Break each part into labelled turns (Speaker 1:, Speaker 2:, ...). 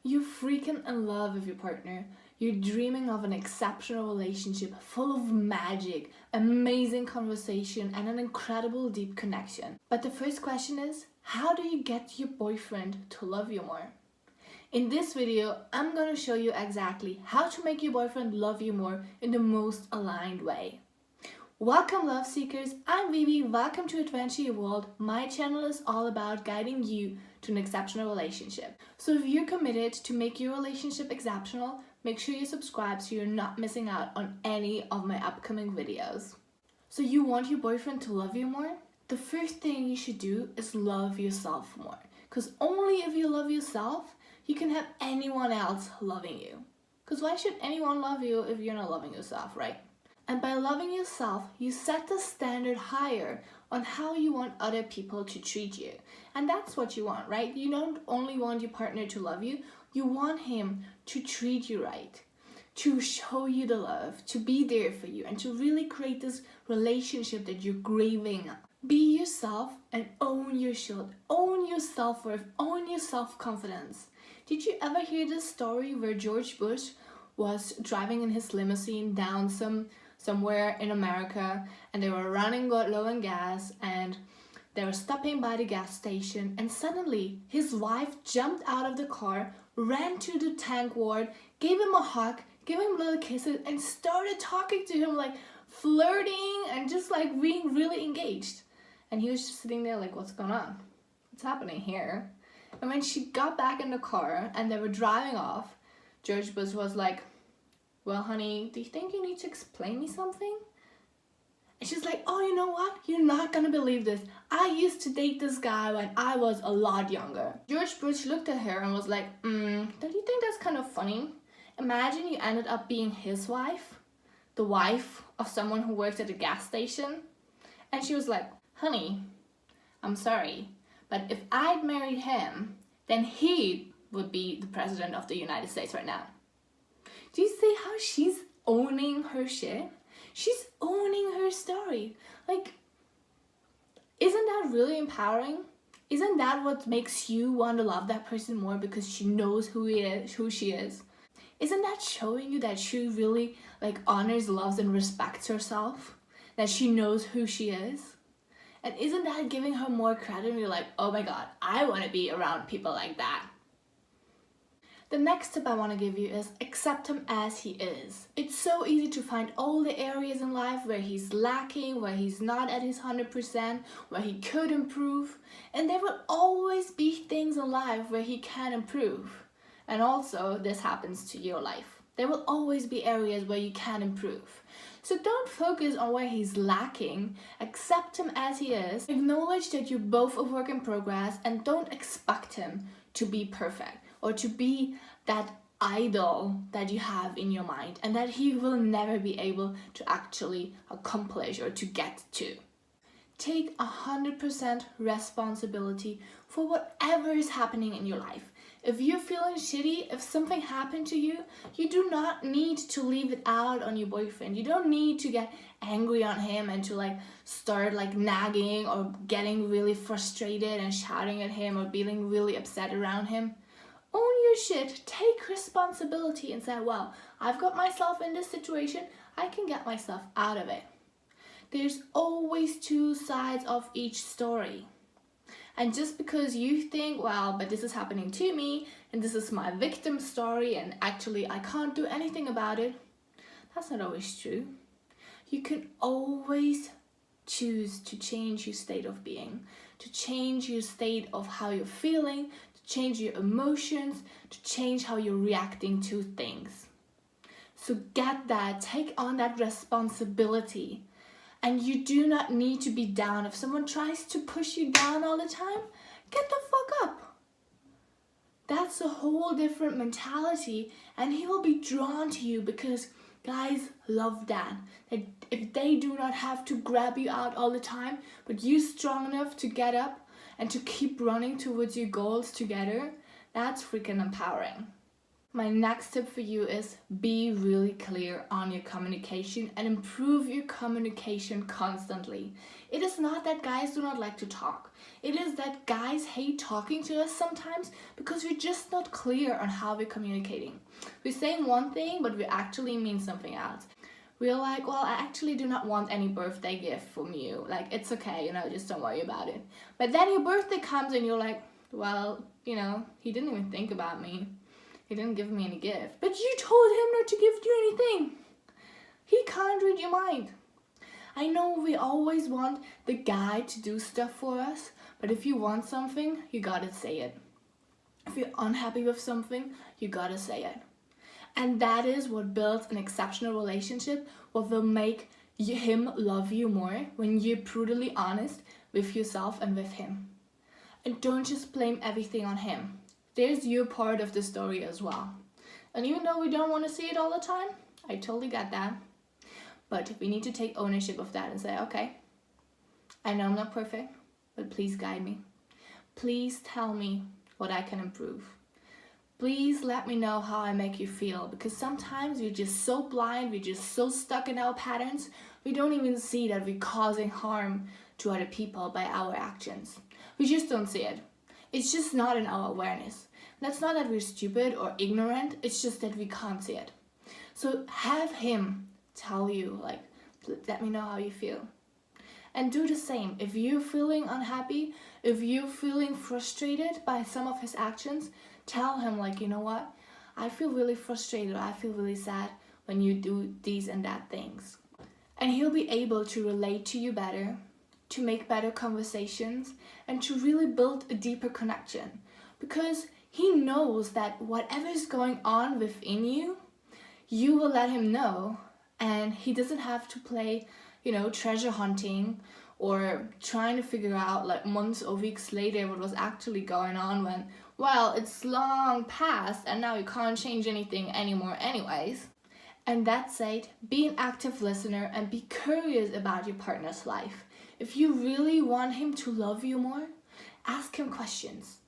Speaker 1: You're freaking in love with your partner. You're dreaming of an exceptional relationship full of magic, amazing conversation, and an incredible deep connection. But the first question is, how do you get your boyfriend to love you more? In this video, I'm gonna show you exactly how to make your boyfriend love you more in the most aligned way. Welcome love seekers, I'm Vivi, welcome to Adventure Your World. My channel is all about guiding you to an exceptional relationship. So if you're committed to make your relationship exceptional, make sure you subscribe so you're not missing out on any of my upcoming videos. So you want your boyfriend to love you more? The first thing you should do is love yourself more. Because only if you love yourself, you can have anyone else loving you. Because why should anyone love you if you're not loving yourself, right? And by loving yourself, you set the standard higher on how you want other people to treat you. And that's what you want, right? You don't only want your partner to love you, you want him to treat you right, to show you the love, to be there for you, and to really create this relationship that you're craving. Be yourself and own your shit, own your self-worth, own your self-confidence. Did you ever hear this story where George Bush was driving in his limousine down somewhere in America, and they were running low on gas, and they were stopping by the gas station, and suddenly his wife jumped out of the car, ran to the tank ward, gave him a hug, gave him little kisses, and started talking to him, like flirting and just like being really engaged. And he was just sitting there like, what's going on? What's happening here? And when she got back in the car and they were driving off, George Bush was like, well, honey, do you think you need to explain me something? And she's like, oh, you know what? You're not gonna believe this. I used to date this guy when I was a lot younger. George Bush looked at her and was like, don't you think that's kind of funny? Imagine you ended up being his wife, the wife of someone who works at a gas station. And she was like, honey, I'm sorry, but if I'd married him, then he would be the president of the United States right now. Do you see how she's owning her shit? She's owning her story. Like, isn't that really empowering? Isn't that what makes you want to love that person more because she knows who she is? Isn't that showing you that she really like honors, loves, and respects herself? That she knows who she is? And isn't that giving her more credit? And you're like, oh my god, I want to be around people like that. The next tip I want to give you is accept him as he is. It's so easy to find all the areas in life where he's lacking, where he's not at his 100%, where he could improve. And there will always be things in life where he can improve. And also, this happens to your life. There will always be areas where you can improve. So don't focus on where he's lacking, accept him as he is, acknowledge that you're both a work in progress, and don't expect him to be perfect or to be that idol that you have in your mind and that he will never be able to actually accomplish or to get to. Take 100% responsibility for whatever is happening in your life. If you're feeling shitty, if something happened to you, you do not need to leave it out on your boyfriend. You don't need to get angry on him and to like start like nagging or getting really frustrated and shouting at him or being really upset around him. Own your shit, take responsibility and say, well, I've got myself in this situation, I can get myself out of it. There's always two sides of each story. And just because you think, well, but this is happening to me and this is my victim story and actually I can't do anything about it, that's not always true. You can always choose to change your state of being, to change your state of how you're feeling, to change your emotions, to change how you're reacting to things. So get that, take on that responsibility. And you do not need to be down. If someone tries to push you down all the time, get the fuck up. That's a whole different mentality, and he will be drawn to you because guys love that. If they do not have to grab you out all the time, but you're strong enough to get up and to keep running towards your goals together, that's freaking empowering. My next tip for you is be really clear on your communication and improve your communication constantly. It is not that guys do not like to talk. It is that guys hate talking to us sometimes because we're just not clear on how we're communicating. We're saying one thing, but we actually mean something else. We're like, well, I actually do not want any birthday gift from you. Like, it's okay, just don't worry about it. But then your birthday comes and you're like, well, he didn't even think about me. He didn't give me any gift. But you told him not to give you anything. He can't read your mind. I know we always want the guy to do stuff for us, but if you want something, you gotta say it. If you're unhappy with something, you gotta say it. And that is what builds an exceptional relationship, what will make him love you more when you're brutally honest with yourself and with him. And don't just blame everything on him. There's your part of the story as well. And even though we don't want to see it all the time, I totally get that. But we need to take ownership of that and say, okay, I know I'm not perfect, but please guide me. Please tell me what I can improve. Please let me know how I make you feel, because sometimes we're just so blind, we're just so stuck in our patterns, we don't even see that we're causing harm to other people by our actions. We just don't see it. It's just not in our awareness. That's not that we're stupid or ignorant, it's just that we can't see it. So have him tell you, like, let me know how you feel. And do the same. If you're feeling unhappy, if you're feeling frustrated by some of his actions, tell him, like, you know what? I feel really frustrated, or I feel really sad when you do these and that things. And he'll be able to relate to you better, to make better conversations, and to really build a deeper connection. Because he knows that whatever is going on within you, you will let him know, and he doesn't have to play, treasure hunting or trying to figure out like months or weeks later what was actually going on when, well, it's long past and now you can't change anything anymore anyways. And that said, be an active listener and be curious about your partner's life. If you really want him to love you more, ask him questions.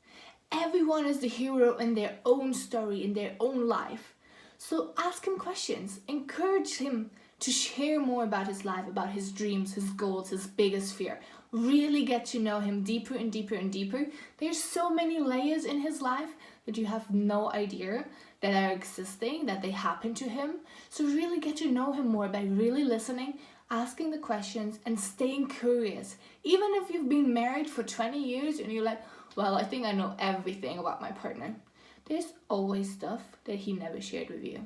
Speaker 1: Everyone is the hero in their own story, in their own life. So ask him questions, encourage him to share more about his life, about his dreams, his goals, his biggest fear. Really get to know him deeper and deeper and deeper. There's so many layers in his life that you have no idea that are existing, that they happen to him. So really get to know him more by really listening, asking the questions, and staying curious. Even if you've been married for 20 years and you're like, well, I think I know everything about my partner. There's always stuff that he never shared with you.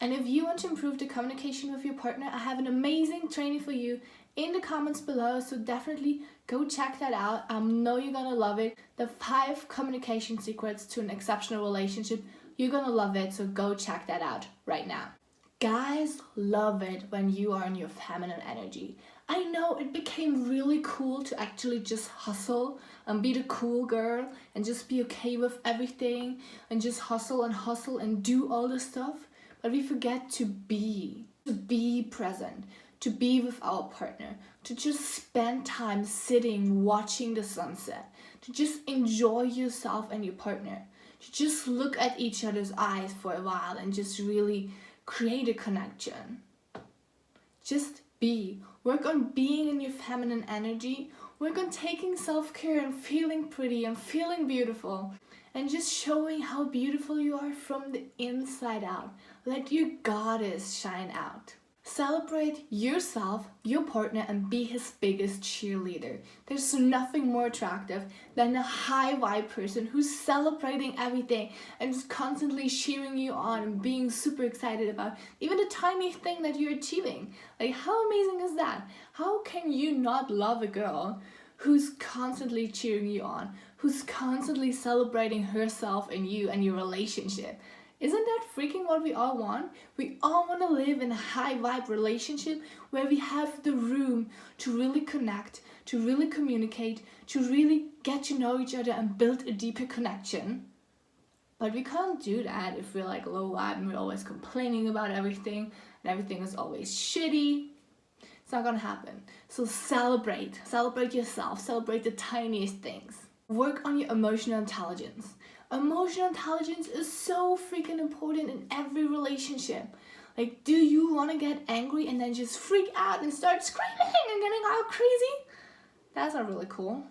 Speaker 1: And if you want to improve the communication with your partner, I have an amazing training for you in the comments below, so definitely go check that out. I know you're gonna love it. The 5 communication secrets to an exceptional relationship. You're gonna love it, so go check that out right now. Guys love it when you are in your feminine energy. I know it became really cool to actually just hustle and be the cool girl and just be okay with everything and just hustle and do all the stuff. But we forget to be present, to be with our partner, to just spend time sitting, watching the sunset, to just enjoy yourself and your partner, to just look at each other's eyes for a while and just really create a connection. Just be. Work on being in your feminine energy. Work on taking self-care and feeling pretty and feeling beautiful. And just showing how beautiful you are from the inside out. Let your goddess shine out. Celebrate yourself, your partner, and be his biggest cheerleader. There's nothing more attractive than a high vibe person who's celebrating everything and just constantly cheering you on and being super excited about even the tiny thing that you're achieving. Like, how amazing is that? How can you not love a girl who's constantly cheering you on, who's constantly celebrating herself and you and your relationship? Isn't that freaking what we all want? We all want to live in a high vibe relationship where we have the room to really connect, to really communicate, to really get to know each other and build a deeper connection. But we can't do that if we're like low vibe and we're always complaining about everything and everything is always shitty. It's not gonna happen. So celebrate yourself, celebrate the tiniest things. Work on your emotional intelligence. Emotional intelligence is so freaking important in every relationship. Like, do you want to get angry and then just freak out and start screaming and getting all crazy? That's not really cool.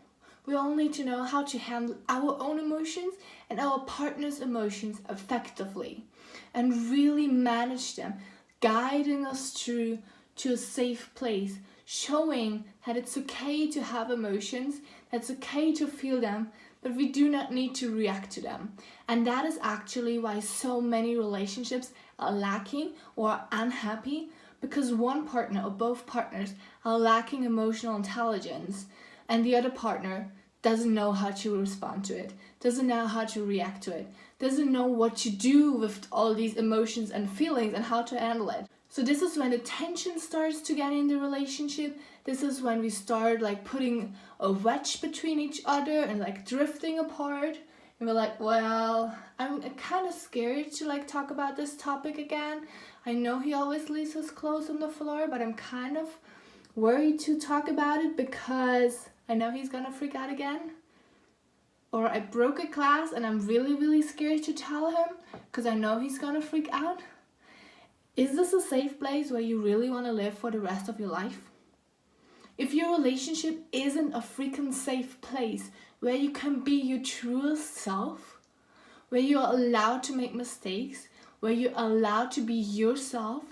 Speaker 1: We all need to know how to handle our own emotions and our partner's emotions effectively and really manage them, guiding us through to a safe place, showing that it's okay to have emotions, that it's okay to feel them, but we do not need to react to them. And that is actually why so many relationships are lacking or are unhappy, because one partner or both partners are lacking emotional intelligence and the other partner doesn't know how to respond to it, doesn't know how to react to it, doesn't know what to do with all these emotions and feelings and how to handle it. So this is when the tension starts to get in the relationship. This is when we start like putting a wedge between each other and like drifting apart. And we're like, well, I'm kind of scared to like talk about this topic again. I know he always leaves his clothes on the floor, but I'm kind of worried to talk about it because I know he's gonna freak out again. Or I broke a glass and I'm really scared to tell him because I know he's gonna freak out. Is this a safe place where you really want to live for the rest of your life? If your relationship isn't a freaking safe place where you can be your truest self, where you're allowed to make mistakes, where you're allowed to be yourself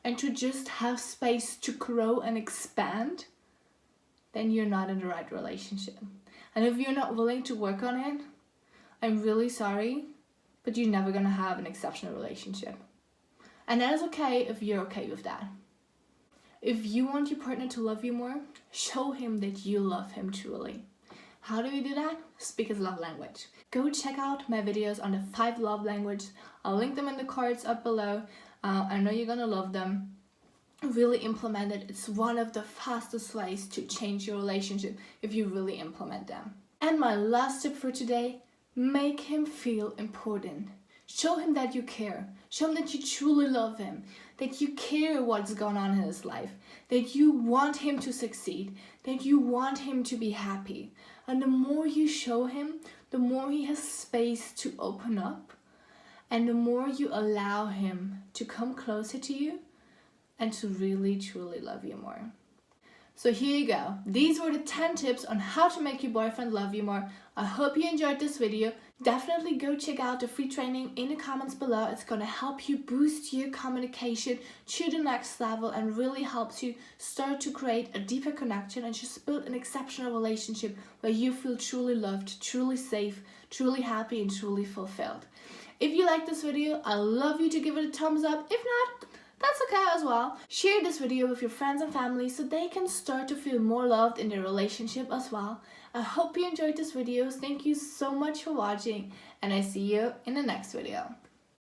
Speaker 1: and to just have space to grow and expand, then you're not in the right relationship. And if you're not willing to work on it, I'm really sorry, but you're never gonna have an exceptional relationship. And that is okay if you're okay with that. If you want your partner to love you more, show him that you love him truly. How do we do that? Speak his love language. Go check out my videos on the 5 love languages. I'll link them in the cards up below. I know you're gonna love them. Really implement it. It's one of the fastest ways to change your relationship if you really implement them. And my last tip for today, make him feel important. Show him that you care. Show him that you truly love him, that you care what's going on in his life, that you want him to succeed, that you want him to be happy. And the more you show him, the more he has space to open up, and the more you allow him to come closer to you and to really truly love you more. So here you go. These were the 10 tips on how to make your boyfriend love you more. I hope you enjoyed this video. Definitely go check out the free training in the comments below. It's going to help you boost your communication to the next level and really helps you start to create a deeper connection and just build an exceptional relationship where you feel truly loved, truly safe, truly happy and truly fulfilled. If you like this video, I'd love you to give it a thumbs up. If not, that's okay as well. Share this video with your friends and family so they can start to feel more loved in their relationship as well. I hope you enjoyed this video. Thank you so much for watching and I see you in the next video.